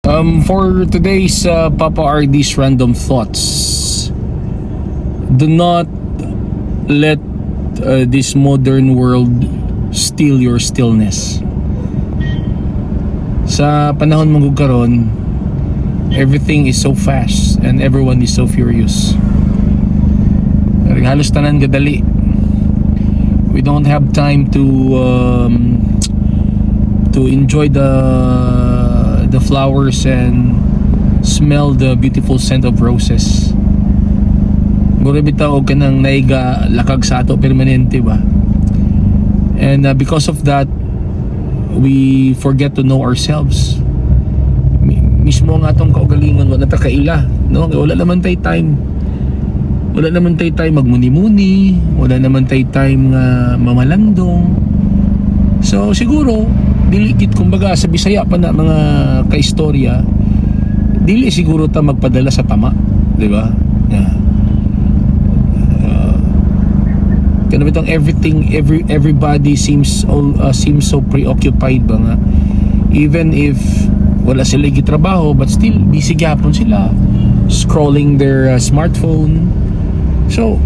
For today's Papa RD's random thoughts, do not let this modern world steal your stillness. Sa panahon mong karon, everything is so fast and everyone is so furious. Halos tanan gadali. We don't have time to enjoy the flowers and smell the beautiful scent of roses. Guro bitaw og kanang naiga lakag sa ato permanente ba. And because of that, we forget to know ourselves. Mismo nga atong kaugalingon wala ta kaila, no? Wala naman tay time. Wala naman tay time magmuni-muni, wala naman tay time nga mamalandong. So siguro dili gid kumbaga sa Bisaya pa na mga kaistorya, dili siguro ta magpadala sa tama, di ba? Yeah. Kana bitong everybody seems so preoccupied ba nga, even if wala sila gitrabaho, but still busy gyapon sila scrolling their smartphone. So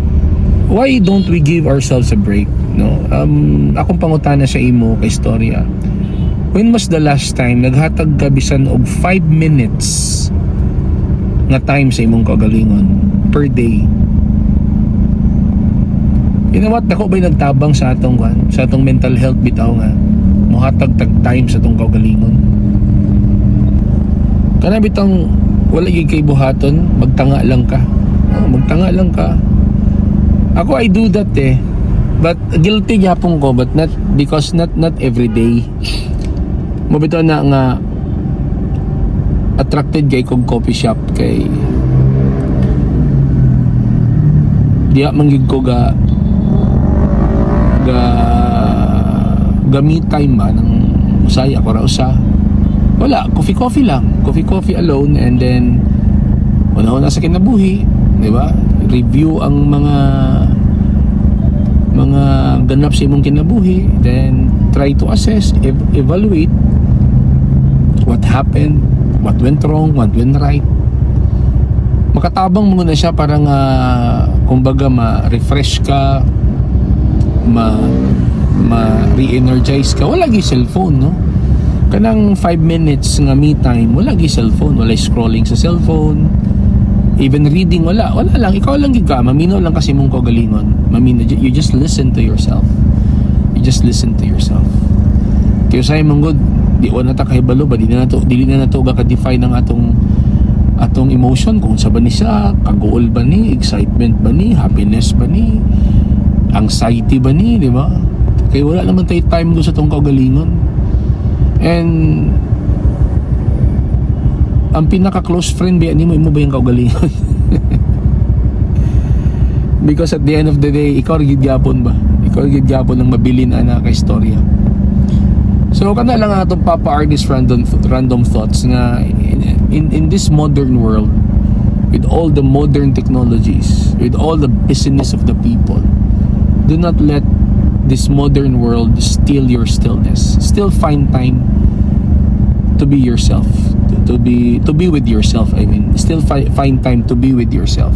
why don't we give ourselves a break, no? Akong pangutana sa imo kay istorya, when was the last time naghatag ka bisan og 5 minutes nga time sa imong kagalingon per day? You know what, dako ba'y nagtabang sa atong mental health bitaw nga mohatag tag time sa atong kagalingon? Kana bitang wala gyud kay buhaton, magtanga lang ka. Magtanga lang ka. Ako, I do that but guilty gyapon ko, but not because not every day. Mabito na nga attracted kay kong coffee shop kay diya manggig ko ga me time ba ng usaya ko ra usa. Wala, coffee lang, coffee alone, and then una sa kinabuhi, di ba? Review ang mga ganap sa imong kinabuhi, then try to assess, evaluate what happened, what went wrong, what went right. Makatabang mo na siya para nga kumbaga ma-refresh ka, ma-re-energize ka. Wala gi cellphone, no? Kanang 5 minutes nga me time, wala gi cellphone, wala scrolling sa cellphone, even reading, wala lang. Ikaw lang gid ka, mamino lang kasi mong kagalingon. You just listen to yourself. Kaya sa imong good, di wala ta kahibalo ba, dili na to ga ka-define ng atong emotion, kung sa ba ni siya, kagool ba ni, excitement ba ni, happiness ba ni, anxiety ba ni, di ba? Kaya wala naman tayo time do sa tong kagalingon. And ang pinaka-close friend ba ni mo ba yung kaugalingon? Because at the end of the day, ikaw gid gyapon ba? Ikaw gid gyapon ang mabilin ana ka istorya. So kana lang atong Papa RD's random thoughts nga in this modern world, with all the modern technologies, with all the busyness of the people, do not let this modern world steal your stillness. Still find time to be yourself, to be with yourself. I mean, still find time to be with yourself.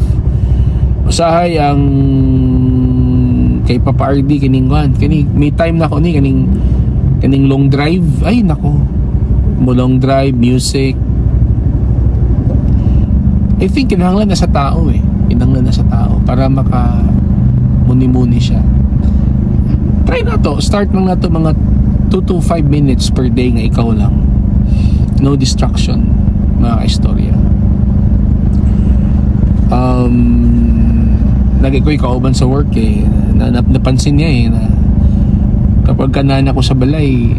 Usahay ang kay Papa RD kini may time na ko ni kaning long drive. Ay nako, mo long drive, music. I think kinahanglan na sa tao para maka muni-muni siya. Try na to, start lang na to mga 2 to 5 minutes per day nga ikaw lang, no distraction, mga kaistorya. Lagi ko kauban sa work napansin niya na kapag kanana ko sa balay,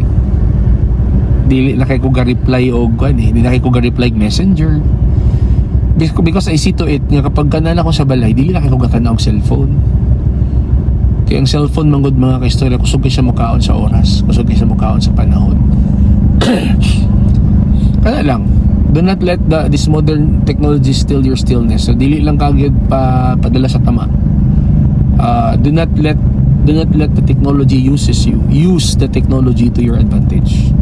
dili na kay ko ga-reply hindi na kay ko ga-reply messenger, because I see to it nga kapag kanana ko sa balay, dili na kay ko ga-tanaw og cellphone. Kaya ang cellphone manggod mga kaistorya, kusog kay siya mukaon sa oras, kusog kay siya mukaon sa panahon. Kaya lang, do not let this modern technology steal your stillness. So dili lang kagid padala sa tama. Do not let the technology uses you. Use the technology to your advantage.